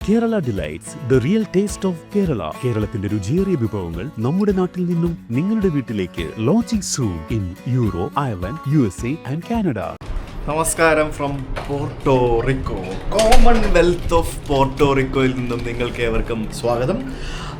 Kerala delights the real taste of Kerala. കേരളത്തിന്റെ റുചിയേറിയ വിഭവങ്ങൾ നമ്മുടെ നാട്ടിൽ നിന്നും നിങ്ങളുടെ വീട്ടിലേക്ക്. Launching soon in euro, Ireland, USA and Canada. നമസ്കാരം ഫ്രം പോർട്ടോറിക്കോ, കോമൺവെൽത്ത് ഓഫ് പോർട്ടോറിക്കോയിൽ നിന്നും നിങ്ങൾക്ക് ഏവർക്കും സ്വാഗതം.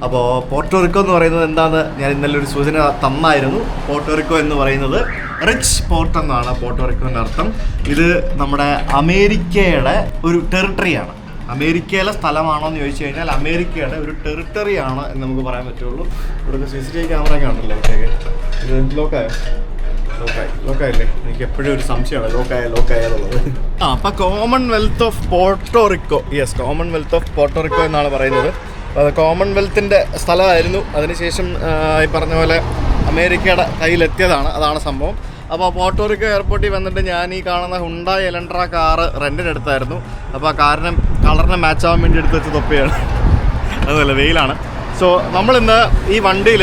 അപ്പോൾ പോർട്ടോറിക്കോ എന്ന് പറയുന്നത് എന്താണെന്ന് ഞാൻ ഇന്നലെ ഒരു സൂചന തന്നായിരുന്നു. പോർട്ടോറിക്കോ എന്ന് പറയുന്നത് റിച്ച് പോർട്ട് എന്നാണ് പോർട്ടോറിക്കോൻ്റെ അർത്ഥം. ഇത് നമ്മുടെ അമേരിക്കയുടെ ഒരു ടെറിട്ടറിയാണ്. അമേരിക്കയിലെ സ്ഥലമാണോ എന്ന് ചോദിച്ചു കഴിഞ്ഞാൽ അമേരിക്കയുടെ ഒരു ടെറിട്ടറിയാണ് എന്ന് നമുക്ക് പറയാൻ പറ്റുള്ളൂ. ഇവിടെ CCTV ക്യാമറ ഒക്കെ ഉണ്ടല്ലോ. ഇത് ലോക്കായില്ലേ? എനിക്ക് എപ്പോഴും ഒരു സംശയമാണ് ലോക്കായെന്നുള്ളത്. അപ്പോൾ കോമൺവെൽത്ത് ഓഫ് പോർട്ടോറിക്കോ, കോമൺവെൽത്ത് ഓഫ് പോർട്ടോറിക്കോ എന്നാണ് പറയുന്നത്. അത് കോമൺവെൽത്തിൻ്റെ സ്ഥലമായിരുന്നു. അതിനുശേഷം ഈ പറഞ്ഞ പോലെ അമേരിക്കയുടെ കയ്യിലെത്തിയതാണ്. അതാണ് സംഭവം. അപ്പോൾ പോർട്ടോറിക്കോ എയർപോർട്ടിൽ വന്നിട്ട് ഞാൻ ഈ കാണുന്ന ഹുണ്ടായി എലൻട്ര കാറ് റെൻറ്റിനെടുത്തായിരുന്നു. അപ്പോൾ ആ കളറിന് മാച്ച് ആവാൻ വേണ്ടി എടുത്ത് വെച്ച് തൊപ്പിയാണ്. അതല്ല, വെയിലാണ്. സോ നമ്മളിന്ന് ഈ വണ്ടിയിൽ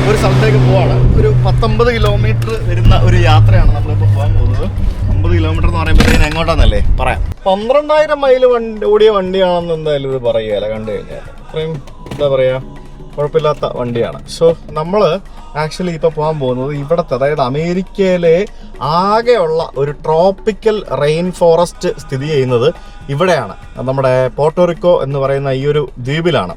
ഒരു സ്ഥലത്തേക്ക് പോവാണ്. ഒരു 19 കിലോമീറ്റർ വരുന്ന ഒരു യാത്രയാണ് നമ്മളിപ്പോൾ പോകാൻ പോകുന്നത്. 50 കിലോമീറ്റർ എന്ന് പറയുമ്പോഴത്തേന് എങ്ങോട്ടാന്നല്ലേ പറയാം. 12,000 മൈൽ ഓടിയ വണ്ടിയാണെന്ന് എന്തായാലും ഇത് പറയുകയല്ല. കണ്ടു കഴിഞ്ഞാൽ അത്രയും എന്താ പറയുക, കുഴപ്പമില്ലാത്ത വണ്ടിയാണ്. സോ നമ്മൾ ആക്ച്വലി ഇപ്പോൾ പോകാൻ പോകുന്നത് ഇവിടുത്തെ, അതായത് അമേരിക്കയിലെ ആകെയുള്ള ഒരു ട്രോപ്പിക്കൽ റെയിൻ ഫോറസ്റ്റ് സ്ഥിതി ചെയ്യുന്നത് ഇവിടെയാണ്. നമ്മുടെ പോർട്ടോറിക്കോ എന്ന് പറയുന്ന ഈ ഒരു ദ്വീപിലാണ്.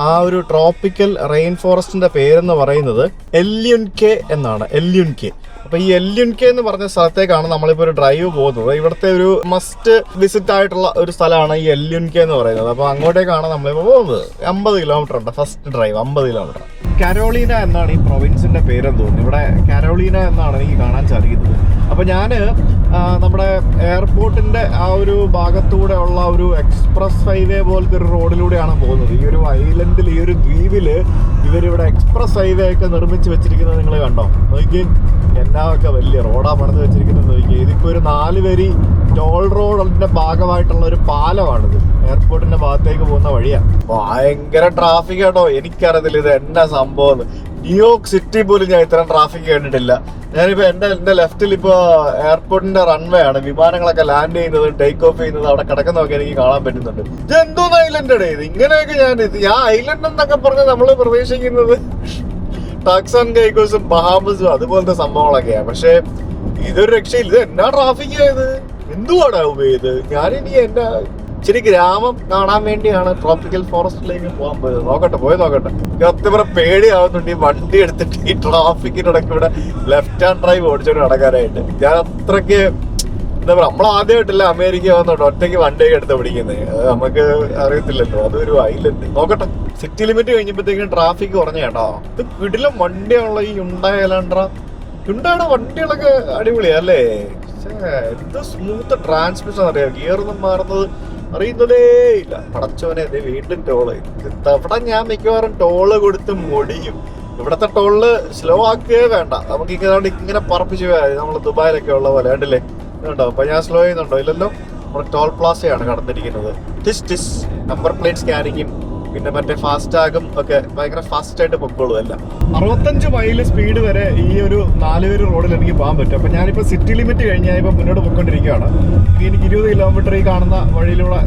ആ ഒരു ട്രോപ്പിക്കൽ റെയിൻ ഫോറസ്റ്റിന്റെ പേരെന്ന് പറയുന്നത് എല്യുൻകെ എന്നാണ്. എല്യുൻകെ. അപ്പൊ ഈ എല്യുൻകെ എന്ന് പറഞ്ഞ സ്ഥലത്തേക്കാണ് നമ്മളിപ്പോൾ ഒരു ഡ്രൈവ് പോകുന്നത്. ഇവിടുത്തെ ഒരു മസ്റ്റ് വിസിറ്റ് ആയിട്ടുള്ള ഒരു സ്ഥലമാണ് ഈ എല്യുൻകെ എന്ന് പറയുന്നത്. അപ്പൊ അങ്ങോട്ടേക്കാണ് നമ്മളിപ്പോൾ പോകുന്നത്. 50 കിലോമീറ്റർ ഉണ്ട് ഫസ്റ്റ് ഡ്രൈവ്, 50 കിലോമീറ്റർ. കരോളീന എന്നാണ് ഈ പ്രൊവിൻസിന്റെ പേരെന്ന് തോന്നുന്നു. ഇവിടെ കരോളീന എന്നാണ് എനിക്ക് കാണാൻ സാധിക്കുന്നത്. അപ്പൊ ഞാൻ നമ്മുടെ എയർപോർട്ടിന്റെ ആ ഒരു ഭാഗത്തൂടെ ഉള്ള ഒരു എക്സ്പ്രസ് ഹൈവേ പോലത്തെ ഒരു റോഡിലൂടെയാണ് പോകുന്നത്. ഈ ഒരു ഐലൻഡിൽ, ഈ ഒരു ദ്വീപില് ഇവരിവിടെ എക്സ്പ്രസ് ഹൈവേ ഒക്കെ നിർമ്മിച്ച് വെച്ചിരിക്കുന്നത് നിങ്ങൾ കണ്ടോ? നോക്കി, എന്നൊക്കെ വലിയ റോഡാ പണിത് വെച്ചിരിക്കുന്നത് നോക്കി. ഇതിപ്പോ ഒരു 4 വരി ടോൾ റോഡിന്റെ ഭാഗമായിട്ടുള്ള ഒരു പാലമാണിത്. എയർപോർട്ടിന്റെ ഭാഗത്തേക്ക് പോകുന്ന വഴിയാണ്. ഭയങ്കര ട്രാഫിക് കേട്ടോ. എനിക്കറിയത്തില്ല ഇത് എന്നാ സംഭവം. ന്യൂയോർക്ക് സിറ്റി പോലും ഞാൻ ഇത്രയും ട്രാഫിക് കണ്ടിട്ടില്ല. ഞാനിപ്പോ എന്റെ ലെഫ്റ്റിൽ ഇപ്പൊ എയർപോർട്ടിന്റെ റൺവേ ആണ്. വിമാനങ്ങളൊക്കെ ലാൻഡ് ചെയ്യുന്നത്, ടേക്ക് ഓഫ് ചെയ്യുന്നത് അവിടെ കിടക്കുന്നതൊക്കെ എനിക്ക് കാണാൻ പറ്റുന്നുണ്ട്. ഇത് എന്തോന്ന് ഐലൻഡ് ഇത്? ഇങ്ങനെയൊക്കെ ഞാൻ ഐലൻഡ് എന്നൊക്കെ പറഞ്ഞ് നമ്മള് പ്രവേശിക്കുന്നത് ടർക്സ് ആൻഡ് കൈക്കോസും ബഹാമസും അതുപോലത്തെ സംഭവങ്ങളൊക്കെയാണ്. പക്ഷെ ഇതൊരു രക്ഷയില്ല. ഇത് എന്നാ ട്രാഫിക് ആയത്? എന്തുവാടാ ഇത്? ഞാനിനി എന്റെ ഇച്ചിരി ഗ്രാമം കാണാൻ വേണ്ടിയാണ് ട്രോപ്പിക്കൽ ഫോറസ്റ്റിലേക്ക് പോകാൻ പോയത്. നോക്കട്ടെ. അത്ര പേടിയാവുന്നുണ്ട് ഈ വണ്ടി എടുത്തിട്ട് ഈ ട്രാഫിക്കിനിടയ്ക്ക് ഇവിടെ ലെഫ്റ്റ് ഹാൻഡ് ഡ്രൈവ് ഓടിച്ചോണ്ട് നടക്കാനായിട്ട്. ഞാൻ അത്രയ്ക്ക് എന്താ പറയുക, നമ്മൾ ആദ്യമായിട്ടല്ല അമേരിക്ക വന്നോട്ടോ ഒറ്റയ്ക്ക് വണ്ടിയൊക്കെ എടുത്ത് പിടിക്കുന്നത്. നമുക്ക് അറിയത്തില്ലല്ലോ, അതൊരു ഐലൻഡ്. നോക്കട്ടെ. സിറ്റി ലിമിറ്റ് കഴിഞ്ഞപ്പോഴത്തേക്കും ട്രാഫിക് കുറഞ്ഞ കേട്ടോ. ഇത് വീട്ടിലും വണ്ടിയാണല്ലോ ഈ ഹുണ്ടായി എലൻട്ര. ഹുണ്ടായുടെ വണ്ടികളൊക്കെ അടിപൊളിയാ അല്ലേ? എന്ത് സ്മൂത്ത് ട്രാൻസ്മിഷൻ അറിയാം. ഗിയറൊന്നും മാറുന്നത് അറിയുന്നതേ ഇല്ല. പടച്ചോനെ, വീണ്ടും ടോള്. അവിടെ ഞാൻ മിക്കവാറും ടോള് കൊടുത്ത് മുടിയും. ഇവിടത്തെ ടോളില് സ്ലോ ആക്കുകയേ വേണ്ട. നമുക്ക് ഇങ്ങനെ പറപ്പിച്ച് പോയാൽ നമ്മൾ ദുബായിലൊക്കെ ഉള്ള പോലെ കണ്ടില്ലേ? കേട്ടോ. അപ്പൊ ഞാൻ സ്ലോ ചെയ്യുന്നുണ്ടോ? ഇല്ലല്ലോ. നമ്മുടെ ടോൾ പ്ലാസയാണ് കടന്നിരിക്കുന്നത്. ടിസ് നമ്പർ പ്ലേറ്റ് സ്കാനിങ്ങും പിന്നെ മറ്റേ ഫാസ്റ്റാഗും ഒക്കെ ഭയങ്കര ഫാസ്റ്റ് ആയിട്ട് പൊക്കോളൂ. അല്ല 65 മൈൽ സ്പീഡ് വരെ ഈ ഒരു 4 വരി റോഡിൽ എനിക്ക് പോകാൻ പറ്റും. അപ്പൊ ഞാനിപ്പോ സിറ്റി ലിമിറ്റ് കഴിഞ്ഞ് ഞാനിപ്പോ മുന്നോട്ട് പോയിക്കൊണ്ടിരിക്കുകയാണ്. എനിക്ക് 20 കിലോമീറ്റർ ഈ കാണുന്ന വഴിയിലൂടെ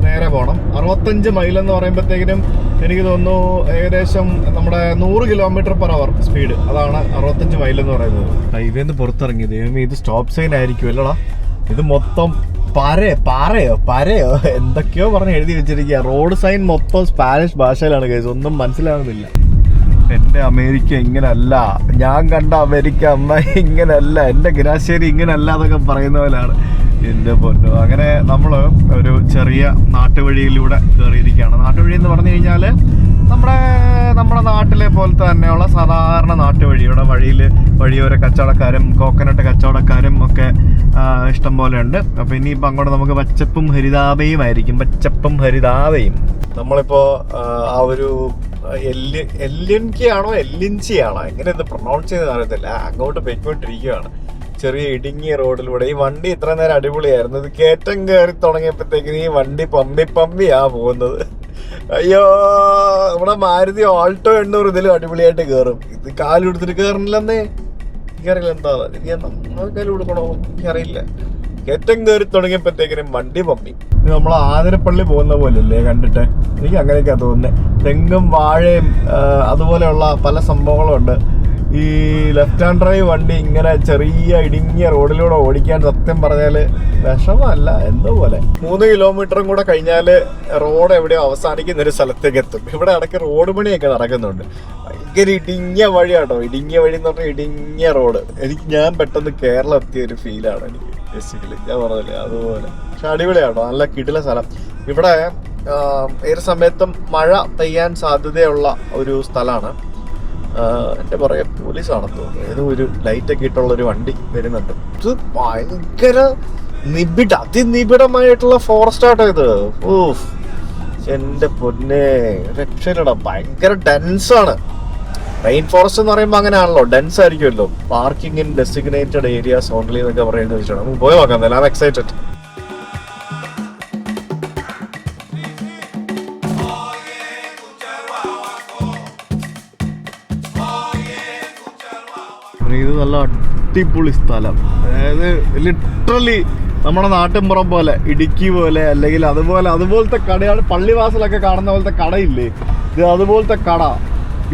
നേരെ പോകണം. 65 മൈൽ എന്ന് പറയുമ്പോഴത്തേക്കിനും എനിക്ക് തോന്നുന്നു ഏകദേശം നമ്മുടെ 100 കിലോമീറ്റർ/അവർ സ്പീഡ്. അതാണ് 65 മൈൽ എന്ന് പറയുന്നത്. ഹൈവേന്ന് പുറത്തിറങ്ങി ദൈവമേ, ഇത് സ്റ്റോപ്പ് സൈൻ ആയിരിക്കും അല്ലടാ? ഇത് മൊത്തം പാറയോ എന്തൊക്കെയോ പറഞ്ഞ് എഴുതി വെച്ചിരിക്കുക. റോഡ് സൈൻ മൊത്തം സ്പാനിഷ് ഭാഷയിലാണ് കേസ്. ഒന്നും മനസ്സിലാവുന്നില്ല. എന്റെ അമേരിക്ക ഇങ്ങനല്ല, ഞാൻ കണ്ട അമേരിക്ക അമ്മ ഇങ്ങനല്ല, എന്റെ ഗ്രാശ്ശേരി ഇങ്ങനല്ല എന്നൊക്കെ പറയുന്ന പോലെയാണ്. എന്റെ പൊന്നോ. അങ്ങനെ നമ്മൾ ഒരു ചെറിയ നാട്ടുവഴിയിലൂടെ കയറിയിരിക്കുകയാണ്. നാട്ടുവഴി എന്ന് പറഞ്ഞു കഴിഞ്ഞാൽ നമ്മുടെ നാട്ടിലെ പോലത്തെ തന്നെയുള്ള സാധാരണ നാട്ടുവഴി. ഇവിടെ വഴിയോര കച്ചവടക്കാരും കോക്കനട്ട് കച്ചവടക്കാരും ഒക്കെ ഇഷ്ടം പോലെ ഉണ്ട്. അപ്പോൾ ഇനിയിപ്പോൾ അങ്ങോട്ട് നമുക്ക് പച്ചപ്പും ഹരിതാപയും ആയിരിക്കും. പച്ചപ്പും ഹരിതാപയും. നമ്മളിപ്പോ ആ ഒരു എല്ലിൻകി ആണോ എങ്ങനെ ഇത് പ്രൊണൗൺസ് ചെയ്തെന്ന് അറിയത്തില്ല. അങ്ങോട്ട് പോയിക്കൊണ്ടിരിക്കുകയാണ് ചെറിയ ഇടുങ്ങിയ റോഡിലൂടെ. ഈ വണ്ടി ഇത്ര നേരം അടിപൊളിയായിരുന്നു. ഇത് കയറ്റം കയറി തുടങ്ങിയപ്പോഴത്തേക്കിന് ഈ വണ്ടി പമ്പിയാ പോകുന്നത്. അയ്യോ, നമ്മുടെ മാരുതി ഓൾട്ടോ 800 ഇതിലും അടിപൊളിയായിട്ട് കയറും. ഇത് കാലെടുത്തിട്ട് കയറണില്ലെന്നേ. എനിക്കറിയില്ല എന്താ കാല് കൊടുക്കണോ, എനിക്കറിയില്ല. കയറ്റം കയറി തുടങ്ങിയപ്പോഴത്തേക്കിനും വണ്ടി പമ്മി. ഇത് നമ്മൾ ആതിരപ്പള്ളി പോകുന്ന പോലെയല്ലേ കണ്ടിട്ട്? എനിക്ക് അങ്ങനെയൊക്കെയാ തോന്നുന്നത്. തെങ്ങും വാഴയും അതുപോലെയുള്ള പല സംഭവങ്ങളും ഉണ്ട്. ഈ ലെഫ്റ്റ് ഹാൻഡ് ഡ്രൈവ് വണ്ടി ഇങ്ങനെ ചെറിയ ഇടുങ്ങിയ റോഡിലൂടെ ഓടിക്കാൻ സത്യം പറഞ്ഞാൽ വിഷമല്ല, എന്തോ പോലെ. 3 കിലോമീറ്ററും കൂടെ കഴിഞ്ഞാൽ റോഡ് എവിടെയോ അവസാനിക്കുന്ന ഒരു സ്ഥലത്തേക്ക് എത്തും. ഇവിടെ ഇടയ്ക്ക് റോഡ് പണിയൊക്കെ നടക്കുന്നുണ്ട്. ഭയങ്കര ഇടുങ്ങിയ വഴിയാട്ടോ. ഇടുങ്ങിയ വഴി എന്ന് പറഞ്ഞാൽ ഇടുങ്ങിയ റോഡ്. ഞാൻ പെട്ടെന്ന് കേരളം എത്തിയ ഒരു ഫീലാണ് എനിക്ക് ബേസിക്കലി. ഞാൻ പറഞ്ഞില്ലേ അതുപോലെ. പക്ഷെ അടിപൊളിയാട്ടോ, നല്ല കിടില സ്ഥലം. ഇവിടെ ഏത് സമയത്തും മഴ പെയ്യാൻ സാധ്യതയുള്ള ഒരു സ്ഥലമാണ്. എൻ്റെ പറയാ പോലീസാണെന്ന് തോന്നുന്നു. ഏതോ ഒരു ലൈറ്റൊക്കെ ഇട്ടുള്ളൊരു വണ്ടി വരുന്നുണ്ട്. ഇത് ഭയങ്കര അതിനിബിഡമായിട്ടുള്ള ഫോറസ്റ്റ് ആട്ടോ ഇത്. ഓഫ് എൻ്റെ പൊന്നെ, രക്ഷയിലടാ. ഭയങ്കര ഡെൻസാണ്. റെയിൻ ഫോറസ്റ്റ് എന്ന് പറയുമ്പോൾ അങ്ങനെയാണല്ലോ, ഡെൻസ് ആയിരിക്കുമല്ലോ. Parking in designated areas only എന്നൊക്കെ പറയുന്നത് വെച്ചിട്ടാണ്. നമുക്ക് പോയി നോക്കാം എന്തായാലും. I am excited. ഇത് നല്ല അടിപൊളി സ്ഥലം. അതായത് ലിറ്ററലി നമ്മുടെ നാട്ടിൻപുറം പോലെ, ഇടുക്കി പോലെ, അല്ലെങ്കിൽ അതുപോലത്തെ കടയാണ്. പള്ളിവാസലൊക്കെ കാണുന്ന പോലത്തെ കടയില്ലേ, ഇത് അതുപോലത്തെ കട.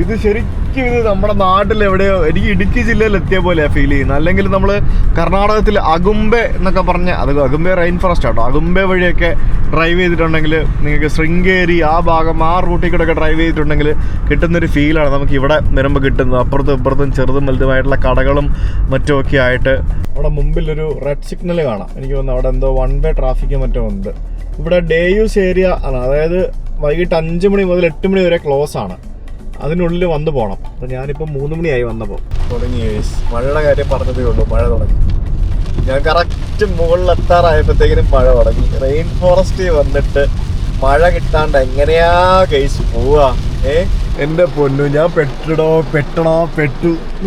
ഇത് ശരിക്കും ഇത് നമ്മുടെ നാട്ടിൽ എവിടെയോ, എനിക്ക് ഇടുക്കി ജില്ലയിൽ എത്തിയ പോലെയാണ് ഫീൽ ചെയ്യുന്നത്. അല്ലെങ്കിൽ നമ്മൾ കർണാടകത്തിൽ അഗുംബെ എന്നൊക്കെ പറഞ്ഞ, അത് അഗുംബെ റെയിൻ ഫോറസ്റ്റ് ആട്ടോ. അഗുംബെ വഴിയൊക്കെ ഡ്രൈവ് ചെയ്തിട്ടുണ്ടെങ്കിൽ നിങ്ങൾക്ക് ശൃംഗേരി ആ ഭാഗം, ആ റൂട്ടിൽ കൂടെ ഒക്കെ ഡ്രൈവ് ചെയ്തിട്ടുണ്ടെങ്കിൽ കിട്ടുന്നൊരു ഫീലാണ് നമുക്ക് ഇവിടെ വരുമ്പോൾ കിട്ടുന്നത്. അപ്പുറത്തും ഇപ്പുറത്തും ചെറുതും വലുതുമായിട്ടുള്ള കടകളും മറ്റുമൊക്കെ ആയിട്ട്. അവിടെ മുമ്പിലൊരു റെഡ് സിഗ്നൽ കാണാം. എനിക്ക് തോന്നുന്നു അവിടെ എന്തോ 1 വേ ട്രാഫിക്ക് മറ്റോ ഉണ്ട്. ഇവിടെ ഡേ യൂസ് ഏരിയ ആണ്. അതായത് വൈകിട്ട് 5 മണി മുതൽ 8 മണി വരെ ക്ലോസ് ആണ്. അതിനുള്ളിൽ വന്നു പോകണം. അപ്പം ഞാനിപ്പോൾ 3 മണിയായി വന്നപ്പോൾ. തുടങ്ങി മഴയുടെ കാര്യം പറഞ്ഞതേ ഉള്ളൂ. മഴ തുടങ്ങി. ഞാൻ കറക്റ്റ് മുകളിലെത്താറായപ്പോഴത്തേക്കിനും മഴ തുടങ്ങി. റെയിൻ ഫോറസ്റ്റിൽ വന്നിട്ട് മഴ കിട്ടാണ്ട് എങ്ങനെയാ കേസ് പോവാ? എൻ്റെ പൊന്നു, ഞാൻ പെട്ടു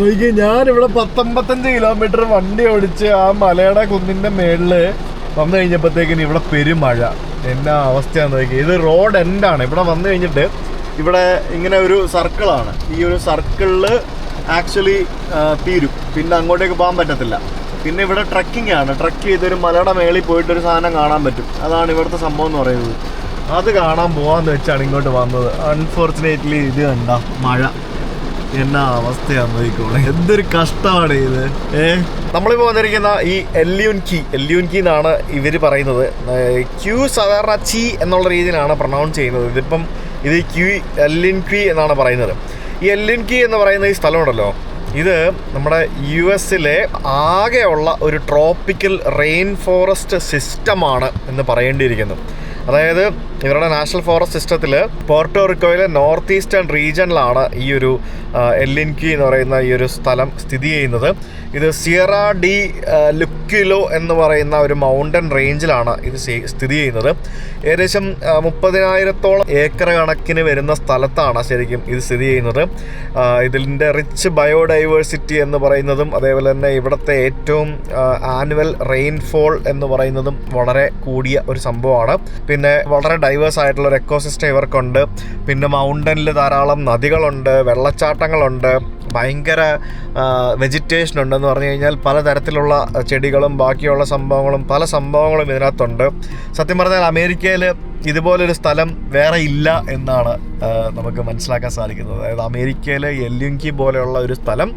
നോക്കി. ഞാനിവിടെ 55 കിലോമീറ്റർ വണ്ടി ഓടിച്ച് ആ മലയുടെ കുന്നിൻ്റെ മേളിൽ വന്നു കഴിഞ്ഞപ്പോഴത്തേക്കിനും ഇവിടെ പെരുമഴ. എന്നാ അവസ്ഥയാന്ന് നോക്കി. ഇത് റോഡ് എൻഡാണ്. ഇവിടെ വന്നു കഴിഞ്ഞിട്ട് ഇവിടെ ഇങ്ങനെ ഒരു സർക്കിളാണ്. ഈ ഒരു സർക്കിളിൽ ആക്ച്വലി തീരും. പിന്നെ അങ്ങോട്ടേക്ക് പോകാൻ പറ്റത്തില്ല. പിന്നെ ഇവിടെ ട്രക്കിംഗ് ആണ്. ട്രക്ക് ചെയ്തൊരു മലയുടെ മേളിൽ പോയിട്ടൊരു സാധനം കാണാൻ പറ്റും. അതാണ് ഇവിടുത്തെ സംഭവം എന്ന് പറയുന്നത്. അത് കാണാൻ പോകാമെന്ന് വെച്ചാണ് ഇങ്ങോട്ട് വന്നത്. അൺഫോർച്ചുനേറ്റ്ലി ഇത് കണ്ട മഴ. എന്നാ അവസ്ഥയാന്ന് നോക്കിക്കോളെ. എന്തൊരു കഷ്ടമാണ് ഇത്. നമ്മളിപ്പോൾ വന്നിരിക്കുന്ന ഈ എല്യൂൻകി എന്നാണ് ഇവർ പറയുന്നത്. ക്യൂ സാധാരണ ചി എന്നുള്ള രീതിയിലാണ് പ്രൊനൗൺസ് ചെയ്യുന്നത്. ഇതിപ്പം ഇത് എല്യൂൻകി എന്നാണ് പറയുന്നത്. ഈ എല്യൂൻകി എന്ന് പറയുന്ന ഈ സ്ഥലമുണ്ടല്ലോ, ഇത് നമ്മുടെ US-ലെ ആകെയുള്ള ഒരു ട്രോപ്പിക്കൽ റെയിൻ ഫോറസ്റ്റ് സിസ്റ്റമാണ് എന്ന് പറയേണ്ടിയിരിക്കുന്നു. അതായത് ഇവരുടെ നാഷണൽ ഫോറസ്റ്റ് സിസ്റ്റത്തിൽ പോർട്ടോറിക്കോയിലെ നോർത്ത് ഈസ്റ്റേൺ റീജിയനിലാണ് ഈ ഒരു എല്യൂൻകി എന്ന് പറയുന്ന ഈ ഒരു സ്ഥലം സ്ഥിതി ചെയ്യുന്നത്. ഇത് സിയറ ഡി ലുക്കിലോ എന്ന് പറയുന്ന ഒരു മൗണ്ടൻ റേഞ്ചിലാണ് ഇത് സ്ഥിതി ചെയ്യുന്നത്. ഏകദേശം 30,000-ഓളം ഏക്കർ കണക്കിന് വരുന്ന സ്ഥലത്താണ് ശരിക്കും ഇത് സ്ഥിതി ചെയ്യുന്നത്. ഇതിൻ്റെ റിച്ച് ബയോഡൈവേഴ്സിറ്റി എന്ന് പറയുന്നതും അതേപോലെ തന്നെ ഇവിടുത്തെ ഏറ്റവും ആനുവൽ റെയിൻഫോൾ എന്ന് പറയുന്നതും വളരെ കൂടിയ ഒരു സംഭവമാണ്. പിന്നെ വളരെ ഡൈവേഴ്സ് ആയിട്ടുള്ള ഒരു എക്കോസിസ്റ്റം ഇവർക്കുണ്ട്. പിന്നെ മൗണ്ടനിൽ ധാരാളം നദികളുണ്ട്, വെള്ളച്ചാട്ടങ്ങളുണ്ട്, ഭയങ്കര വെജിറ്റേഷൻ ഉണ്ടെന്ന് പറഞ്ഞു കഴിഞ്ഞാൽ പലതരത്തിലുള്ള ചെടികളും ബാക്കിയുള്ള സംഭവങ്ങളും പല സംഭവങ്ങളും ഇതിനകത്തുണ്ട്. സത്യം പറഞ്ഞാൽ അമേരിക്കയിൽ ഇതുപോലൊരു സ്ഥലം വേറെ ഇല്ല എന്നാണ് നമുക്ക് മനസ്സിലാക്കാൻ സാധിക്കുന്നത്. അതായത് അമേരിക്കയിൽ എല്യൂൻകി പോലെയുള്ള ഒരു സ്ഥലം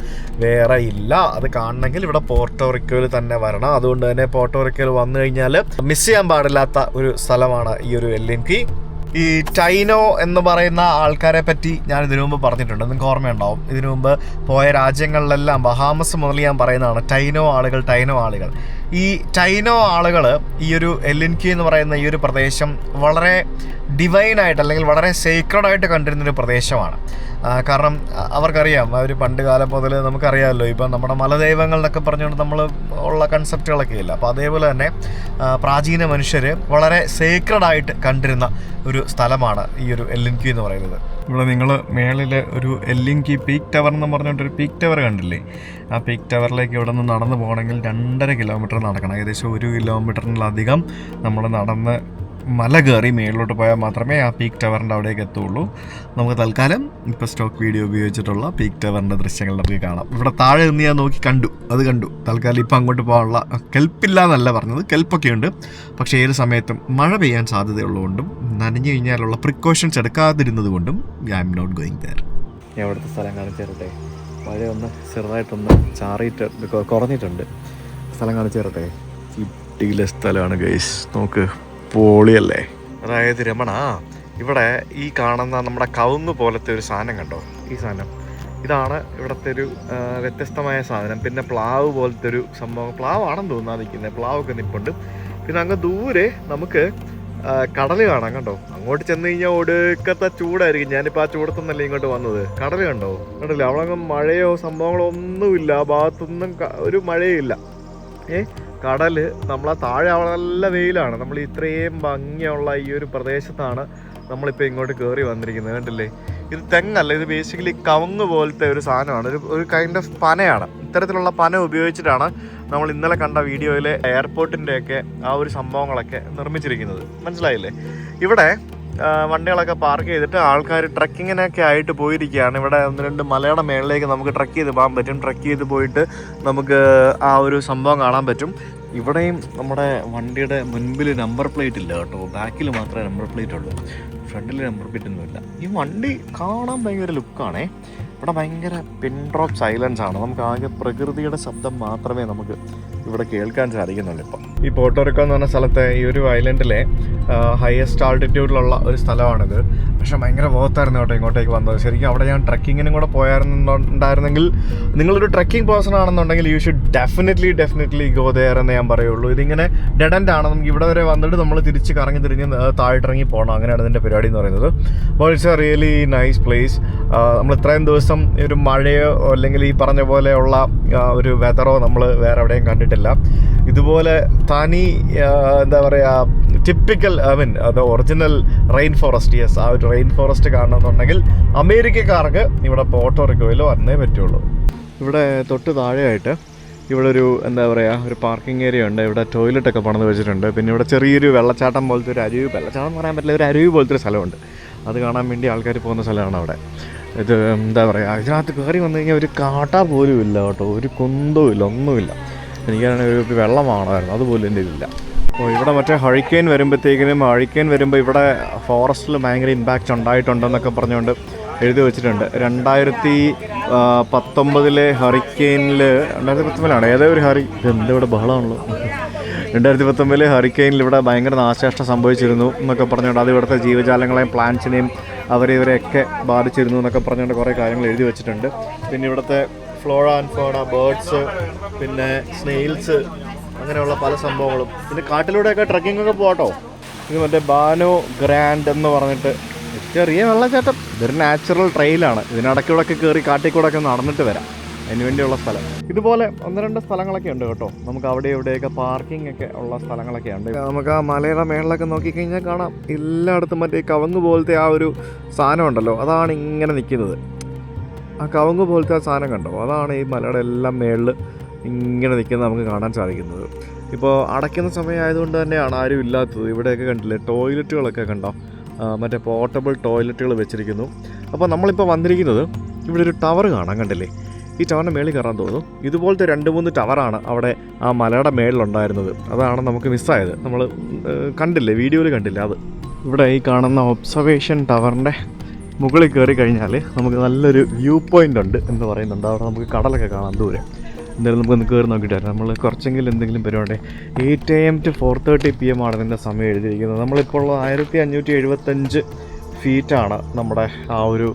വേറെ ഇല്ല. അത് കാണണമെങ്കിൽ ഇവിടെ പോർട്ടോറിക്കോയിൽ തന്നെ വരണം. അതുകൊണ്ട് തന്നെ പോർട്ടോറിക്കോയിൽ വന്നു കഴിഞ്ഞാൽ മിസ് ചെയ്യാൻ പാടില്ലാത്ത ഒരു സ്ഥലമാണ് ഈ ഒരു എല്യൂൻകി. ഈ ടൈനോ എന്ന് പറയുന്ന ആൾക്കാരെ പറ്റി ഞാൻ ഇതിനു മുമ്പ് പറഞ്ഞിട്ടുണ്ട്, നിങ്ങൾക്ക് ഓർമ്മയുണ്ടാവും. ഇതിനു മുമ്പ് പോയ രാജ്യങ്ങളിലെല്ലാം ബഹാമസ് മുതൽ ഞാൻ പറയുന്നതാണ് ടൈനോ ആളുകൾ. ഈ ടൈനോ ആളുകൾ ഈ ഒരു എല്യൂൻകി എന്ന് പറയുന്ന ഈ ഒരു പ്രദേശം വളരെ ഡിവൈനായിട്ട് അല്ലെങ്കിൽ വളരെ സേക്രഡായിട്ട് കണ്ടിരുന്നൊരു പ്രദേശമാണ്. കാരണം അവർക്കറിയാം, അവർ പണ്ട് കാലം മുതൽ നമുക്കറിയാമല്ലോ, ഇപ്പം നമ്മുടെ മലദൈവങ്ങൾ എന്നൊക്കെ പറഞ്ഞുകൊണ്ട് നമ്മൾ ഉള്ള കൺസെപ്റ്റുകളൊക്കെ ഇല്ല. അപ്പോൾ അതേപോലെ തന്നെ പ്രാചീന മനുഷ്യർ വളരെ സേക്രഡായിട്ട് കണ്ടിരുന്ന ഒരു സ്ഥലമാണ് ഈ ഒരു എല്യൂൻകി എന്ന് പറയുന്നത്. ഇവിടെ നിങ്ങൾ മേളിൽ ഒരു എല്യൂൻകി പീക്ക് ടവർ എന്ന് പറഞ്ഞിട്ടൊരു പീക്ക് ടവർ കണ്ടില്ലേ? ആ പീക്ക് ടവറിലേക്ക് ഇവിടെ നിന്ന് നടന്നു പോകണമെങ്കിൽ 2.5 കിലോമീറ്റർ നടക്കണം. ഏകദേശം 1 കിലോമീറ്ററിലധികം നമ്മൾ നടന്ന് മല കയറി മേളിലോട്ട് പോയാൽ മാത്രമേ ആ പീക്ക് ടവറിൻ്റെ അവിടേക്ക് എത്തുള്ളൂ. നമുക്ക് തൽക്കാലം ഇപ്പോൾ സ്റ്റോക്ക് വീഡിയോ ഉപയോഗിച്ചിട്ടുള്ള പീക്ക് ടവറിൻ്റെ ദൃശ്യങ്ങൾ നമുക്ക് കാണാം. ഇവിടെ താഴെ നിന്ന് ഞാൻ നോക്കി കണ്ടു. തൽക്കാലം ഇപ്പം അങ്ങോട്ട് പോകാനുള്ള കെൽപ്പില്ല എന്നല്ല പറഞ്ഞത്, കെൽപ്പൊക്കെ ഉണ്ട്. പക്ഷേ ഏത് സമയത്തും മഴ പെയ്യാൻ സാധ്യതയുള്ളതുകൊണ്ടും നനഞ്ഞു കഴിഞ്ഞാലുള്ള പ്രിക്കോഷൻസ് എടുക്കാതിരുന്നത് കൊണ്ടും I am not going there. ഞാൻ ഇവിടുത്തെ സ്ഥലം കാണിച്ചു തരട്ടെ. മഴ ഒന്ന് ചെറുതായിട്ടൊന്ന് ചാറിയിട്ട് കുറഞ്ഞിട്ടുണ്ട്. സ്ഥലം കാണിച്ചു തരട്ടെ. സിറ്റിയിലെ സ്ഥലമാണ് ഗൈസ്, നോക്ക്, പൊളിയല്ലേ. അതായത് രമണ, ഇവിടെ ഈ കാണുന്ന നമ്മുടെ കവുങ്ങ് പോലത്തെ ഒരു സാധനം കണ്ടോ? ഈ സാധനം ഇതാണ് ഇവിടുത്തെ ഒരു വ്യത്യസ്തമായ സാധനം. പിന്നെ പ്ലാവ് പോലത്തെ ഒരു സംഭവം, പ്ലാവാണെന്ന് തോന്നുന്നു നിൽക്കുന്നത്, പ്ലാവൊക്കെ നിൽപ്പുണ്ട്. പിന്നെ അങ്ങ് ദൂരെ നമുക്ക് കടൽ കാണാം കണ്ടോ. അങ്ങോട്ട് ചെന്ന് കഴിഞ്ഞാൽ ഒടുക്കത്തെ ചൂടായിരിക്കും. ഞാനിപ്പോൾ ആ ചൂടത്തുനിന്നല്ലേ ഇങ്ങോട്ട് വന്നത്. കടൽ കണ്ടോ? കണ്ടില്ല, അവളങ്ങ് മഴയോ സംഭവങ്ങളോ ഒന്നുമില്ല, ആ ഭാഗത്തൊന്നും ഒരു മഴയില്ല. കടൽ നമ്മളെ താഴെ അവിടെ നല്ല വെയിലാണ്. നമ്മൾ ഇത്രയും ഭംഗിയുള്ള ഈ ഒരു പ്രദേശത്താണ് നമ്മളിപ്പോൾ ഇങ്ങോട്ട് കയറി വന്നിരിക്കുന്നത്. കണ്ടില്ലേ, ഇത് തെങ്ങല്ല, ഇത് ബേസിക്കലി കവുങ്ങ് പോലത്തെ ഒരു സാധനമാണ്. ഒരു കൈൻഡ് ഓഫ് പനയാണ്. ഇത്തരത്തിലുള്ള പന ഉപയോഗിച്ചിട്ടാണ് നമ്മൾ ഇന്നലെ കണ്ട വീഡിയോയിലെ എയർപോർട്ടിൻ്റെയൊക്കെ ആ ഒരു സംഭവങ്ങളൊക്കെ നിർമ്മിച്ചിരിക്കുന്നത്. മനസ്സിലായില്ലേ? ഇവിടെ വണ്ടികളൊക്കെ പാർക്ക് ചെയ്തിട്ട് ആൾക്കാർ ട്രക്കിങ്ങിനൊക്കെ ആയിട്ട് പോയിരിക്കുകയാണ്. ഇവിടെ 1-2 മലയുടെ മേളിലേക്ക് നമുക്ക് ട്രക്ക് ചെയ്ത് പോകാൻ പറ്റും. ട്രക്ക് ചെയ്ത് പോയിട്ട് നമുക്ക് ആ ഒരു സംഭവം കാണാൻ പറ്റും. ഇവിടെയും നമ്മുടെ വണ്ടിയുടെ മുൻപിൽ നമ്പർ പ്ലേറ്റ് ഇല്ല കേട്ടോ, ബാക്കിൽ മാത്രമേ നമ്പർ പ്ലേറ്റ് ഉള്ളൂ, ഫ്രണ്ടിൽ നമ്പർ പ്ലേറ്റ് ഒന്നുമില്ല. ഈ വണ്ടി കാണാൻ ഭയങ്കര ലുക്കാണേ. ഇവിടെ ഭയങ്കര പിൻ ഡ്രോപ്പ് സൈലൻസ് ആണ്. നമുക്ക് ആകെ പ്രകൃതിയുടെ ശബ്ദം മാത്രമേ നമുക്ക് ഇവിടെ കേൾക്കാൻ സാധിക്കുന്നുള്ളൂ. ഇപ്പം ഈ പോർട്ടോറിക്കോ എന്ന് പറഞ്ഞ സ്ഥലത്തെ ഈ ഒരു ഐലൻഡിലെ ഹയസ്റ്റ് ആൾട്ടിറ്റ്യൂഡിലുള്ള ഒരു സ്ഥലമാണിത്. പക്ഷേ ഭയങ്കര ബോത്തായിരുന്നു കേട്ടോ ഇങ്ങോട്ടേക്ക് വന്നത്. ശരിക്കും അവിടെ ഞാൻ ട്രക്കിങ്ങിനും കൂടെ പോയായിരുന്നുണ്ടായിരുന്നെങ്കിൽ, നിങ്ങളൊരു ട്രക്കിംഗ് പേഴ്സൺ ആണെന്നുണ്ടെങ്കിൽ you should definitely go there എന്ന് ഞാൻ പറയുള്ളൂ. ഇതിങ്ങനെ ഡെഡ് എൻഡ് ആണ്. നമുക്ക് ഇവിടെ വരെ വന്നിട്ട് നമ്മൾ തിരിച്ച് കറങ്ങി തിരിഞ്ഞ് താഴോട്ടിറങ്ങി പോകണം. അങ്ങനെയാണ് ഇതിൻ്റെ പരിപാടി എന്ന് പറയുന്നത്. But it's A really nice place. നമ്മൾ ഇത്രയും ദിവസം ഒരു മഴയോ അല്ലെങ്കിൽ ഈ പറഞ്ഞ പോലെയുള്ള ഒരു വെതറോ നമ്മൾ വേറെ എവിടെയും കണ്ടിട്ടില്ല. ഇതുപോലെ തനി എന്താ പറയുക, ടിപ്പിക്കൽ അത് ഒറിജിനൽ റെയിൻ ഫോറസ്റ്റ്. യെസ്, ആ ഒരു റെയിൻ ഫോറസ്റ്റ് കാണണമെന്നുണ്ടെങ്കിൽ അമേരിക്കക്കാർക്ക് ഇവിടെ പോർട്ടോറിക്കോയിൽ വന്നേ പറ്റുള്ളൂ. ഇവിടെ തൊട്ട് താഴെയായിട്ട് ഇവിടെ ഒരു എന്താ പറയുക, ഒരു പാർക്കിംഗ് ഏരിയ ഉണ്ട്. ഇവിടെ ടോയ്ലറ്റൊക്കെ പണിത് വെച്ചിട്ടുണ്ട്. പിന്നെ ഇവിടെ ചെറിയൊരു വെള്ളച്ചാട്ടം പോലത്തെ ഒരു അരുവി, വെള്ളച്ചാട്ടം എന്ന് പറയാൻ പറ്റില്ല, ഒരു അരുവി പോലത്തെ ഒരു സ്ഥലമുണ്ട്. അത് കാണാൻ വേണ്ടി ആൾക്കാർ പോകുന്ന സ്ഥലമാണ് അവിടെ. ഇത് എന്താ പറയുക, ഇതിനകത്ത് കയറി വന്നു കഴിഞ്ഞാൽ ഒരു കാട്ട പോലും ഇല്ല കേട്ടോ, ഒരു കുന്തവും ഇല്ല, ഒന്നുമില്ല. എനിക്കാണെങ്കിൽ ഒരു വെള്ളമാണായിരുന്നു, അതുപോലും എൻ്റെ ഇതില്ല. അപ്പോൾ ഇവിടെ മറ്റേ ഹറിക്കെയിൻ വരുമ്പോൾ ഇവിടെ ഫോറസ്റ്റിൽ ഭയങ്കര ഇമ്പാക്റ്റ് ഉണ്ടായിട്ടുണ്ടെന്നൊക്കെ പറഞ്ഞുകൊണ്ട് എഴുതി വെച്ചിട്ടുണ്ട്. 2019 ഹറിക്കെയിനിൽ, 2019 ഏതോ ഒരു എന്താ ഇവിടെ ബഹളമാണല്ലോ, 2019 ഹറിക്കെയിനിൽ ഇവിടെ ഭയങ്കര നാശനഷ്ടം സംഭവിച്ചിരുന്നു എന്നൊക്കെ പറഞ്ഞുകൊണ്ട് അത് ഇവിടുത്തെ ജീവജാലങ്ങളെയും പ്ലാന്റ്സിനെയും അവരെയൊക്കെ ബാധിച്ചിരുന്നു എന്നൊക്കെ പറഞ്ഞുകൊണ്ട് കുറേ കാര്യങ്ങൾ എഴുതി വെച്ചിട്ടുണ്ട്. പിന്നെ ഇവിടുത്തെ ഫ്ലോറ ആൻഡ് ഫോണ, ബേർഡ്സ്, പിന്നെ സ്നെയിൽസ്, അങ്ങനെയുള്ള പല സംഭവങ്ങളും. പിന്നെ കാട്ടിലൂടെയൊക്കെ ട്രക്കിംഗ് ഒക്കെ പോകട്ടോ. ഇത് മറ്റേ ബാനോ ഗ്രാൻഡ് എന്ന് പറഞ്ഞിട്ട് ചെറിയ വെള്ളച്ചാട്ടം. ഇതൊരു നാച്ചുറൽ ട്രെയിലാണ്. ഇതിനിടയ്ക്കൂടെയൊക്കെ കയറി കാട്ടിക്കൂടെയൊക്കെ നടന്നിട്ട് വരാം, അതിന് വേണ്ടിയുള്ള സ്ഥലം. ഇതുപോലെ 1-2 സ്ഥലങ്ങളൊക്കെ ഉണ്ട് കേട്ടോ. നമുക്ക് അവിടെ ഇവിടെയൊക്കെ പാർക്കിംഗ് ഒക്കെ ഉള്ള സ്ഥലങ്ങളൊക്കെ ഉണ്ട്. നമുക്ക് ആ മലയുടെ മേളിലൊക്കെ നോക്കിക്കഴിഞ്ഞാൽ കാണാം, എല്ലായിടത്തും മറ്റേ കവുങ്ങ് പോലത്തെ ആ ഒരു സാധനം ഉണ്ടല്ലോ, അതാണ് ഇങ്ങനെ നിൽക്കുന്നത്. ആ കവുങ്ങ് പോലത്തെ ആ സാധനം കണ്ടോ, അതാണ് ഈ മലയുടെ എല്ലാം മേളിൽ ഇങ്ങനെ നിൽക്കുന്നത് നമുക്ക് കാണാൻ സാധിക്കുന്നത്. ഇപ്പോൾ അടയ്ക്കുന്ന സമയമായതുകൊണ്ട് തന്നെയാണ് ആരും ഇല്ലാത്തത്. ഇവിടെയൊക്കെ കണ്ടില്ലേ, ടോയ്ലറ്റുകളൊക്കെ കണ്ടോ, മറ്റേ പോർട്ടബിൾ ടോയ്ലറ്റുകൾ വെച്ചിരിക്കുന്നു. അപ്പോൾ നമ്മളിപ്പോൾ വന്നിരിക്കുന്നത് ഇവിടെ ഒരു ടവർ കാണാൻ, കണ്ടില്ലേ? ഈ ടവറിൻ്റെ മേളിൽ കയറാൻ തോന്നുന്നു. ഇതുപോലത്തെ 2-3 ടവറാണ് അവിടെ ആ മലയുടെ മേളിലുണ്ടായിരുന്നത്. അതാണ് നമുക്ക് മിസ്സായത്. നമ്മൾ കണ്ടില്ലേ, വീഡിയോയിൽ കണ്ടില്ലേ അത്. ഇവിടെ ഈ കാണുന്ന ഒബ്സർവേഷൻ ടവറിൻ്റെ മുകളിൽ കയറി കഴിഞ്ഞാൽ നമുക്ക് നല്ലൊരു വ്യൂ പോയിൻ്റ് ഉണ്ട് എന്ന് പറയുന്നുണ്ട്. അവിടെ നമുക്ക് കടലൊക്കെ കാണാം ദൂരെ. എന്തായാലും നമുക്കൊന്ന് കയറി നോക്കിയിട്ട് വരാം. നമ്മൾ കുറച്ചെങ്കിലും എന്തെങ്കിലും പരിപാടി. 8 AM to 4:30 PM ആണ് ഇതിൻ്റെ സമയം എഴുതിയിരിക്കുന്നത്. നമ്മളിപ്പോൾ ഉള്ള 1575 ഫീറ്റാണ് നമ്മുടെ ആ ഒരു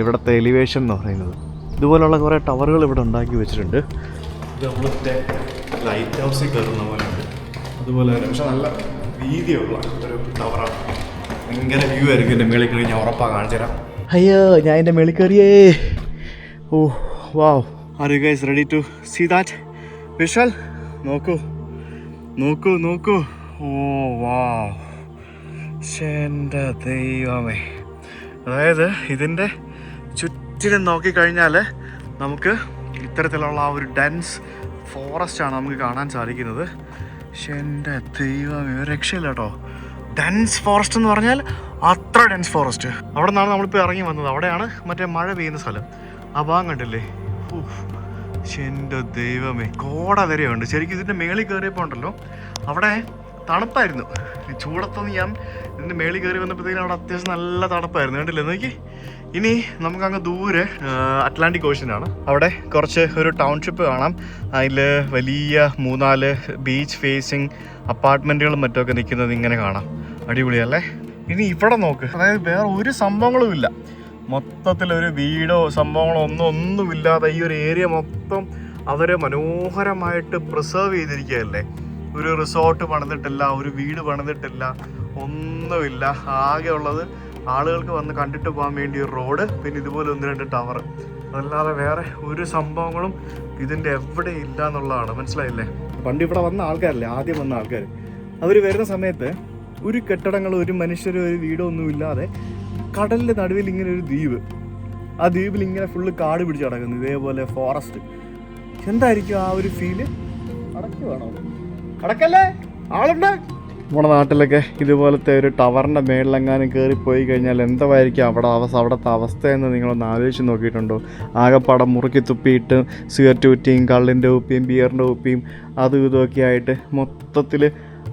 ഇവിടുത്തെ എലിവേഷൻ എന്ന് പറയുന്നത്. ഇതുപോലുള്ള കുറേ ടവറുകൾ ഇവിടെ ഉണ്ടാക്കി വെച്ചിട്ടുണ്ട്. ഇത് നമ്മളിവിടെ ലൈറ്റ് ഹൗസിൽ കയറുന്ന പോലെ ഉണ്ട്. അതുപോലെ തന്നെ പക്ഷെ നല്ല വീതിയുള്ള ഒരു ടവറാണ്. ഭയങ്കര വ്യൂ ആയിരിക്കും എൻ്റെ മേളിൽ കയറി. ഞാൻ ഉറപ്പാണ് കാണിച്ചു തരാം. അയ്യോ, ഞാൻ എൻ്റെ മേളിൽ കയറിയേ. Oh wow, are you guys ready to see that visual? നോക്കൂ. ഓ വാവ്, എൻ്റെ ദൈവമേ. അതായത് ഇതിൻ്റെ ചുറ്റിനും നോക്കിക്കഴിഞ്ഞാൽ നമുക്ക് ഇത്തരത്തിലുള്ള ആ ഒരു ഡെൻസ് ഫോറസ്റ്റാണ് നമുക്ക് കാണാൻ സാധിക്കുന്നത്. പക്ഷെ എൻ്റെ ദൈവമേ, ഒരു രക്ഷയില്ല കേട്ടോ. ഡെൻസ് ഫോറസ്റ്റ് എന്ന് പറഞ്ഞാൽ അത്ര ഡെൻസ് ഫോറസ്റ്റ്. അവിടെ നിന്നാണ് നമ്മളിപ്പോൾ ഇറങ്ങി വന്നത്. അവിടെയാണ് മറ്റേ മഴ പെയ്യുന്ന സ്ഥലം. ആ ഭാഗം കണ്ടില്ലേ? എൻ്റെ ദൈവമേ, കോട വരെയുണ്ട്. ശരിക്കും ഇതിൻ്റെ മേളിൽ കയറിയപ്പോൾ ഉണ്ടല്ലോ അവിടെ തണുപ്പായിരുന്നു. ചൂടത്തൊന്നും ഞാൻ ഇതിൻ്റെ മേളിൽ കയറി വന്നപ്പോഴത്തേക്കും അവിടെ അത്യാവശ്യം നല്ല തണുപ്പായിരുന്നു. കണ്ടില്ലേ നോക്കി. ഇനി നമുക്കങ്ങ് ദൂരെ അറ്റ്ലാന്റിക് ഓഷ്യനാണ്. അവിടെ കുറച്ച് ഒരു ടൗൺഷിപ്പ് കാണാം. അതിൽ വലിയ 3-4 ബീച്ച് ഫേസിങ് അപ്പാർട്ട്മെൻറ്റുകളും മറ്റുമൊക്കെ നിൽക്കുന്നത് ഇങ്ങനെ കാണാം. അടിപൊളിയല്ലേ? ഇനി ഇവിടെ നോക്ക്, അതായത് വേറെ ഒരു സംഭവങ്ങളും ഇല്ല. മൊത്തത്തിലൊരു വീടോ സംഭവങ്ങളോ ഒന്നുമില്ലാതെ ഈ ഒരു ഏരിയ മൊത്തം അവർ മനോഹരമായിട്ട് പ്രിസർവ് ചെയ്തിരിക്കുകയല്ലേ. ഒരു റിസോർട്ട് പണിതിട്ടില്ല, ഒരു വീട് പണിതിട്ടില്ല, ഒന്നുമില്ല. ആകെ ഉള്ളത് ആളുകൾക്ക് വന്ന് കണ്ടിട്ട് പോകാൻ വേണ്ടി ഒരു റോഡ്, പിന്നെ ഇതുപോലെ 1-2 ടവർ. അതല്ലാതെ വേറെ ഒരു സംഭവങ്ങളും ഇതിൻ്റെ എവിടെ ഇല്ല എന്നുള്ളതാണ്. മനസ്സിലായില്ലേ? പണ്ട് ഇവിടെ വന്ന ആൾക്കാരല്ലേ, ആദ്യം വന്ന ആൾക്കാർ, അവർ വരുന്ന സമയത്ത് ഒരു കെട്ടിടങ്ങളും ഒരു മനുഷ്യരും ഒരു വീടോ ഒന്നും ഇല്ലാതെ കടലിൻ്റെ നടുവിൽ ഇങ്ങനെ ഒരു ദ്വീപ്. ആ ദ്വീപിൽ ഇങ്ങനെ ഫുള്ള് കാട് പിടിച്ച് കിടക്കുന്നു, ഇതേപോലെ ഫോറസ്റ്റ്. എന്തായിരിക്കും ആ ഒരു ഫീല്? അടയ്ക്കുവാണോ? അടക്കല്ലേ, ആളുണ്ട്. നമ്മുടെ നാട്ടിലൊക്കെ ഇതുപോലത്തെ ഒരു ടവറിൻ്റെ മേളിലെങ്ങാനും കയറിപ്പോയി കഴിഞ്ഞാൽ എന്തായിരിക്കും അവിടുത്തെ അവസ്ഥയെന്ന് നിങ്ങളൊന്ന് ആലോചിച്ച് നോക്കിയിട്ടുണ്ടോ? ആകെപ്പാടം മുറുക്കി തുപ്പിയിട്ട് സിഗരറ്റ് കുറ്റിയും കള്ളിൻ്റെ കുപ്പിയും ബിയറിൻ്റെ കുപ്പിയും അതും ഇതൊക്കെ ആയിട്ട് മൊത്തത്തിൽ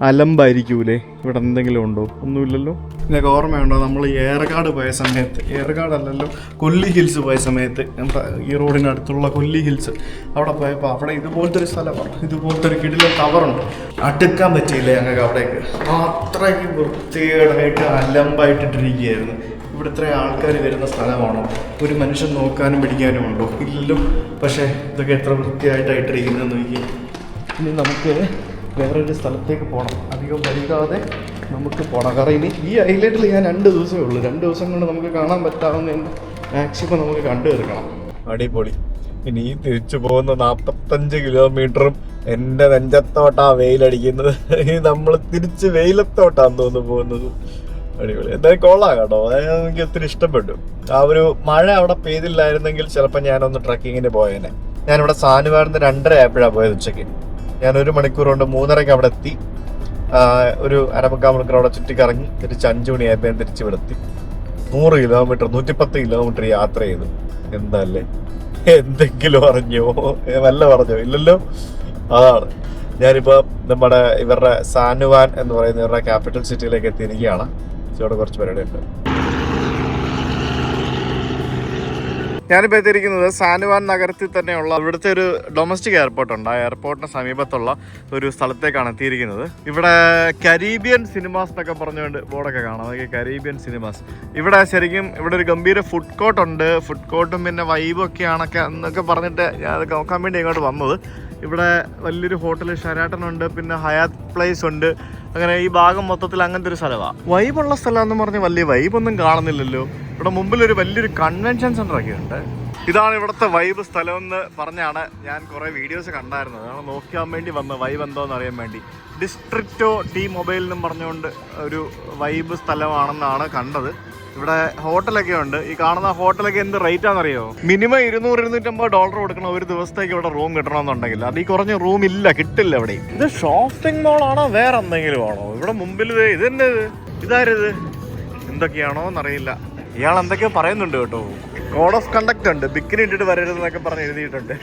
അലമ്പായിരിക്കൂലേ? ഇവിടെ എന്തെങ്കിലും ഉണ്ടോ? ഒന്നുമില്ലല്ലോ. നിങ്ങൾക്ക് ഓർമ്മയുണ്ടോ നമ്മൾ ഏറക്കാട് പോയ സമയത്ത്, ഏറക്കാടല്ലല്ലോ കൊല്ലി ഹിൽസ് പോയ സമയത്ത്, നമ്മുടെ ഈ റോഡിനടുത്തുള്ള കൊല്ലി ഹിൽസ് അവിടെ പോയപ്പോൾ അവിടെ ഇതുപോലത്തെ ഒരു സ്ഥലമാണ്, ഇതുപോലത്തെ ഒരു കിടിലൻ ടവറുണ്ട്. അടുക്കാൻ പറ്റിയില്ല ഞങ്ങൾക്ക് അവിടേക്ക്. അത്രയ്ക്ക് വൃത്തികേടായിട്ട് അലമ്പായിട്ടിട്ടിരിക്കുകയായിരുന്നു. ഇവിടെ ഇത്രയും ആൾക്കാർ വരുന്ന സ്ഥലമാണോ? ഒരു മനുഷ്യൻ നോക്കാനും പിടിക്കാനും ഉണ്ടോ? ഇല്ലല്ലോ. പക്ഷേ ഇതൊക്കെ എത്ര വൃത്തിയായിട്ടായിട്ടിരിക്കുന്നതെന്ന് നോക്കി. ഇനി നമുക്ക് വേറൊരു സ്ഥലത്തേക്ക് പോകണം. അധികം വൈകാതെ നമുക്ക് പോകണം. കാരണം ഇനി ഈ ഐലൻഡിൽ ഞാൻ 2 ദിവസമേ ഉള്ളൂ. 2 ദിവസം കൊണ്ട് നമുക്ക് കാണാൻ പറ്റാവുന്ന മാക്സിമം നമുക്ക് കണ്ടു തീർക്കണം. അടിപൊളി. ഇനി തിരിച്ചു പോകുന്ന 45 കിലോമീറ്ററും എൻ്റെ നെഞ്ചത്തോട്ടാ വെയിലടിക്കുന്നത്. ഇനി നമ്മൾ തിരിച്ച് വെയിലത്തോട്ടാന്ന് തോന്നുന്നു പോകുന്നത്. അടിപൊളി. എന്തായാലും കൊള്ളാം കേട്ടോ. അതായത് എനിക്ക് ഒത്തിരി ഇഷ്ടപ്പെട്ടു. ആ ഒരു മഴ അവിടെ പെയ്തില്ലായിരുന്നെങ്കിൽ ചിലപ്പോൾ ഞാനൊന്ന് ട്രക്കിങ്ങിന് പോയേനെ. ഞാനിവിടെ സാനുവാർന്ന് 2:30 ആയപ്പോഴാണ് പോയത് ഉച്ചയ്ക്ക്. ഞാൻ 1 മണിക്കൂർ കൊണ്ട് 3:30 അവിടെ എത്തി. ഒരു 1/4 മണിക്കൂർ അവിടെ ചുറ്റിക്കറങ്ങി തിരിച്ച് 5 മണിയായപ്പോൾ ഞാൻ തിരിച്ച് ഇവിടെ എത്തി. 100 കിലോമീറ്റർ 110 കിലോമീറ്റർ യാത്ര ചെയ്തു. എന്തല്ലേ, എന്തെങ്കിലും അറിഞ്ഞോ? വല്ല പറഞ്ഞോ? ഇല്ലല്ലോ. അതാണ് ഞാനിപ്പോൾ നമ്മുടെ ഇവരുടെ സാനുവാൻ എന്ന് പറയുന്ന ഇവരുടെ ക്യാപിറ്റൽ സിറ്റിയിലേക്ക് എത്തിയിരിക്കുകയാണ്. ഇവിടെ കുറച്ച് പരിപാടിയുണ്ട്. ഞാനിപ്പോൾ എത്തിയിരിക്കുന്നത് സാനുവാൻ നഗരത്തിൽ തന്നെയുള്ള ഇവിടുത്തെ ഒരു ഡൊമസ്റ്റിക് എയർപോർട്ടുണ്ട്. ആ എയർപോർട്ടിന് സമീപത്തുള്ള ഒരു സ്ഥലത്തേക്കാണ് എത്തിയിരിക്കുന്നത്. ഇവിടെ കരീബിയൻ സിനിമാസ് എന്നൊക്കെ പറഞ്ഞുകൊണ്ട് ബോർഡൊക്കെ കാണാം. അതൊക്കെ കരീബിയൻ സിനിമാസ്. ഇവിടെ ശരിക്കും ഇവിടെ ഒരു ഗംഭീര ഫുഡ് കോർട്ടുണ്ട്. ഫുഡ് കോർട്ടും പിന്നെ വൈബൊക്കെയാണൊക്കെ എന്നൊക്കെ പറഞ്ഞിട്ട് ഞാൻ അത് നോക്കാൻ വേണ്ടി ഇങ്ങോട്ട് വന്നത്. ഇവിടെ വലിയൊരു ഹോട്ടൽ ഷെരാട്ടൺ പിന്നെ ഹയാത്ത് പ്ലേസ് ഉണ്ട്. അങ്ങനെ ഈ ഭാഗം മൊത്തത്തിൽ അങ്ങനത്തെ ഒരു സ്ഥലമാണ്. വൈബുള്ള സ്ഥലമാണെന്ന് പറഞ്ഞ് വലിയ വൈബൊന്നും കാണുന്നില്ലല്ലോ. ഇവിടെ മുമ്പിലൊരു വലിയൊരു കൺവെൻഷൻ സെൻ്ററൊക്കെ ഉണ്ട്. ഇതാണ് ഇവിടുത്തെ വൈബ് സ്ഥലമെന്ന് പറഞ്ഞാണ് ഞാൻ കുറേ വീഡിയോസ് കണ്ടായിരുന്നത്. അതാണ് നോക്കാൻ വേണ്ടി വന്നത് വൈബ് എന്തോന്ന് അറിയാൻ വേണ്ടി. ഡിസ്ട്രിക്റ്റോ ടി മൊബൈൽ എന്നും പറഞ്ഞുകൊണ്ട് ഒരു വൈബ് സ്ഥലമാണെന്നാണ് കണ്ടത്. ഇവിടെ ഹോട്ടലൊക്കെ ഉണ്ട്. ഈ കാണുന്ന ഹോട്ടലൊക്കെ എന്ത് റേറ്റ് ആണെന്നറിയോ? മിനിമം $200-250 കൊടുക്കണം ഒരു ദിവസത്തേക്ക് ഇവിടെ റൂം കിട്ടണമെന്നുണ്ടെങ്കിൽ. അത് ഈ കുറഞ്ഞ റൂം ഇല്ല, കിട്ടില്ല ഇവിടെ. ഇത് ഷോപ്പിംഗ് മോളാണോ വേറെ എന്തെങ്കിലും ആണോ? ഇവിടെ മുമ്പിൽ ഇത് തന്നെ ഇതാരത് എന്തൊക്കെയാണോ എന്നറിയില്ല. ഇയാൾ എന്തൊക്കെയോ പറയുന്നുണ്ട് കേട്ടോ. കോഡ് ഓഫ് കണ്ടക്ട് ഉണ്ട്, ബിക്കിനി ഇട്ടിട്ട് വരരുതെന്നൊക്കെ പറഞ്ഞ് എഴുതിയിട്ടുണ്ട്.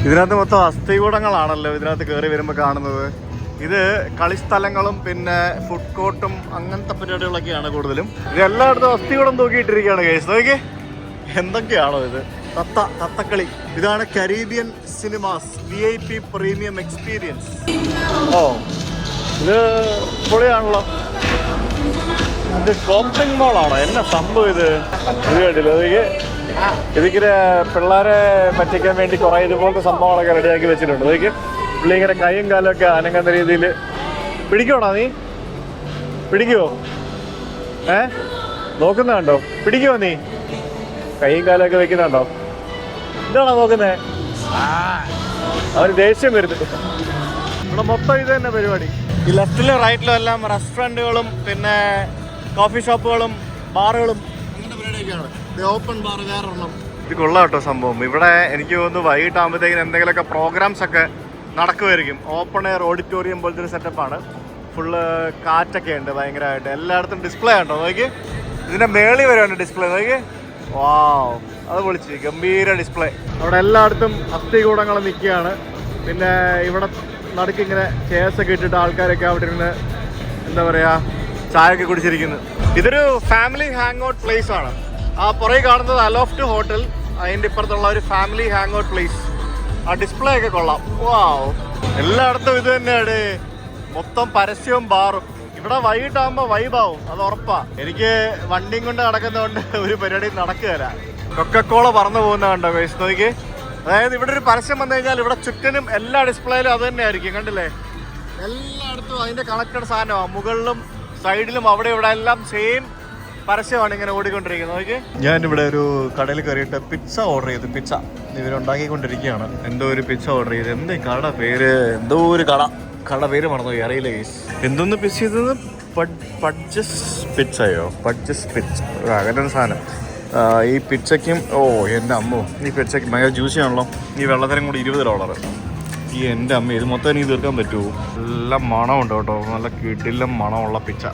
ഇതിനകത്ത് മൊത്തം അസ്ഥികൂടങ്ങളാണല്ലോ ഇതിനകത്ത് കയറി വരുമ്പോൾ കാണുന്നത്. ഇത് കളിസ്ഥലങ്ങളും പിന്നെ ഫുഡ് കോർട്ടും അങ്ങനത്തെ പരിപാടികളൊക്കെയാണ് കൂടുതലും. ഇത് എല്ലായിടത്തും അസ്ഥികൂടം തൂക്കിയിട്ടിരിക്കുകയാണ് കേസ്. നോക്കി എന്തൊക്കെയാണോ ഇത്? തത്തക്കളി. ഇതാണ് Caribbean cinemas VIP premium experience. Oh, ഇത് പൊളിയാണല്ലോ. ഇത് ഷോപ്പിംഗ് മോളാണോ? എന്നാ സംഭവം ഇത്? ഇത് കണ്ടില്ല? ഇതിങ്ങനെ പിള്ളേരെ പറ്റിക്കാൻ വേണ്ടി കുറേ ഇതുപോലത്തെ സംഭവങ്ങളൊക്കെ റെഡിയാക്കി വെച്ചിട്ടുണ്ട്. അതൊക്കെ പുള്ളി ഇങ്ങനെ കൈയും കാലമൊക്കെ അനങ്ങുന്ന രീതിയിൽ പിടിക്കണോ? നീ പിടിക്കുവോ? നോക്കുന്നുണ്ടോ? പിടിക്കുവോ നീ? കൈയും കാലമൊക്കെ വെക്കുന്നുണ്ടോ? ഇതാണോ നോക്കുന്നേ? അവന് ദേഷ്യം വരുന്നുണ്ട്. ഇവിടെ മൊത്തം ഇത് തന്നെ പരിപാടി. ഈ ലെഫ്റ്റിലും റൈറ്റിലും എല്ലാം റെസ്റ്റോറൻറ്റുകളും പിന്നെ കോഫി ഷോപ്പുകളും ബാറുകളും അങ്ങനത്തെ പരിപാടിയൊക്കെയാണ്. ഇത് ഓപ്പൺ ബാർ വേറൊരെണ്ണം. ഇത് കൊള്ളാം കേട്ടോ സംഭവം. ഇവിടെ എനിക്ക് തോന്നുന്നു വൈകിട്ടാകുമ്പോഴത്തേക്കിന് എന്തെങ്കിലുമൊക്കെ പ്രോഗ്രാംസ് ഒക്കെ നടക്കുമായിരിക്കും. ഓപ്പൺ എയർ ഓഡിറ്റോറിയം പോലത്തെ ഒരു സെറ്റപ്പാണ്. ഫുള്ള് കാറ്റൊക്കെ ഉണ്ട് ഭയങ്കരമായിട്ട്. എല്ലായിടത്തും ഡിസ്പ്ലേ ഉണ്ടോ നോക്കി, ഇതിൻ്റെ മേളിൽ വരുന്നുണ്ട് ഡിസ്പ്ലേ നോക്കി. വാവ്, അത് പൊളിച്ച് ഗംഭീര ഡിസ്പ്ലേ. അവിടെ എല്ലായിടത്തും അസ്ഥികൂടങ്ങൾ നിൽക്കുകയാണ്. പിന്നെ ഇവിടെ നടുക്കിങ്ങനെ ചെയർസൊക്കെ ഇട്ടിട്ട് ആൾക്കാരൊക്കെ അവിടെ ഇരുന്ന് എന്താ പറയുക ചായയൊക്കെ കുടിച്ചിരിക്കുന്നു. ഇതൊരു ഫാമിലി ഹാങ് ഔട്ട് പ്ലേസ് ആണ്. ആ പുറകെ കാണുന്നത് അലോഫ്റ്റ് ഹോട്ടൽ, അതിൻ്റെ ഇപ്പുറത്തുള്ള ഒരു ഫാമിലി ഹാങ് ഔട്ട് പ്ലേസ്. ആ ഡിസ്പ്ലേ ഒക്കെ കൊള്ളാം. വാവ്, എല്ലായിടത്തും ഇത് തന്നെയാണ്, മൊത്തം പരസ്യവും ബാറും. ഇവിടെ വൈകിട്ടാകുമ്പോൾ വൈബാവും, അത് ഉറപ്പാ. എനിക്ക് വണ്ടിയും കൊണ്ട് നടക്കുന്നതുകൊണ്ട് ഒരു പരിപാടിയും നടക്കുകയില്ല. കൊക്കക്കോള പറന്നു പോകുന്ന കണ്ടോ ഗൈസ് നോക്കി. അതായത് ഇവിടെ ഒരു പരസ്യം വന്നു കഴിഞ്ഞാൽ ഇവിടെ ചുറ്റിനും എല്ലാ ഡിസ്പ്ലേയിലും അത് തന്നെ ആയിരിക്കും. കണ്ടില്ലേ, എല്ലായിടത്തും അതിൻ്റെ കണക്റ്റഡ് സാധനമാണ്. മുകളിലും സൈഡിലും അവിടെ ഇവിടെ എല്ലാം സെയിം പരസ്യമാണ് ഇങ്ങനെ ഓടിക്കൊണ്ടിരിക്കുന്നത്. നോക്കി, ഞാനിവിടെ ഒരു കടയിൽ കയറിയിട്ട് പിസ്സ ഓർഡർ ചെയ്തു. പിസ്സ ഇവരുണ്ടാക്കിക്കൊണ്ടിരിക്കുകയാണ്. എന്തോ ഒരു പിസ്സ ഓർഡർ ചെയ്ത്. എന്ത് കട പേര്, എന്തോ ഒരു കട പേര് മറന്നു, അറിയില്ല ഗൈസ്. എന്തോന്ന് പിസ്സ ചെയ്തത്, പഡ്ജസ് പിസ്സയോ, പഡ്ജസ് പിസ്സ, അങ്ങനെ ഒരു സാധനം. ഈ പിച്ചയ്ക്കും എൻ്റെ അമ്മോ, ഈ പിച്ചയ്ക്ക് ഭയങ്കര ജ്യൂസി ആണല്ലോ. ഈ വെള്ളത്തിനും കൂടി $20. ഈ എൻ്റെ അമ്മ, ഇത് മൊത്തം എനിക്ക് തീർക്കാൻ പറ്റുമോ? നല്ല മണമുണ്ട് കേട്ടോ, നല്ല കിടിലം മണമുള്ള പിച്ച.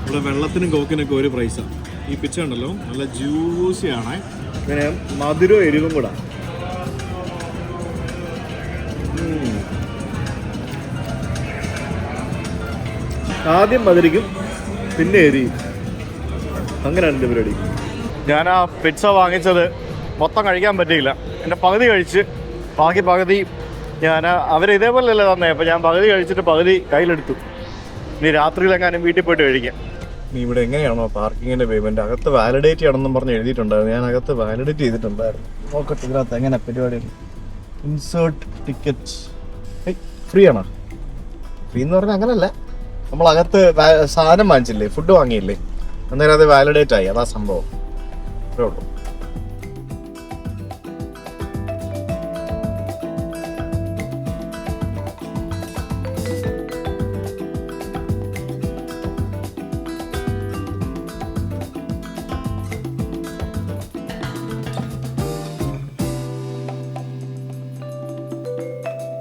ഇവിടെ വെള്ളത്തിനും കോക്കിനൊക്കെ ഒരു പ്രൈസാണ്. ഈ പിച്ച ഉണ്ടല്ലോ നല്ല ജ്യൂസിയാണ്. പിന്നെ മധുരവും എരിവും കൂടെ. ആദ്യം മധുരിക്കും പിന്നെ എരിയും, അങ്ങനെയാണ് എൻ്റെ പരിപാടി. ഞാൻ ആ പിസ്സ വാങ്ങിച്ചത് മൊത്തം കഴിക്കാൻ പറ്റിയില്ല. എൻ്റെ പകുതി കഴിച്ച് ബാക്കി പകുതി ഞാൻ അവർ ഇതേപോലെയല്ലേ തന്നെ. അപ്പോൾ ഞാൻ പകുതി കഴിച്ചിട്ട് പകുതി കയ്യിലെടുത്തു. ഇനി രാത്രിയിലെങ്ങാനും വീട്ടിൽ പോയിട്ട് കഴിക്കാം. നീ ഇവിടെ എങ്ങനെയാണോ പാർക്കിങ്ങിൻ്റെ പേയ്മെൻറ്റ് അകത്ത് വാലിഡേറ്റ് ചെയ്യണമെന്നും പറഞ്ഞ് എഴുതിയിട്ടുണ്ടായിരുന്നു. ഞാൻ അകത്ത് വാലിഡേറ്റ് ചെയ്തിട്ടുണ്ടായിരുന്നു. നോക്കട്ടെ ഇതിനകത്ത് എങ്ങനെ പരിപാടി. ഇൻസേർട്ട് ടിക്കറ്റ് ഫ്രീ ആണോ? ഫ്രീ എന്ന് പറഞ്ഞാൽ അങ്ങനല്ല, നമ്മളകത്ത് സാധനം വാങ്ങിച്ചില്ലേ, ഫുഡ് വാങ്ങിയില്ലേ, അന്നേരം അത് വാലിഡേറ്റ് ആയി, അതാ സംഭവം. അത്രേ ഉള്ളൂ.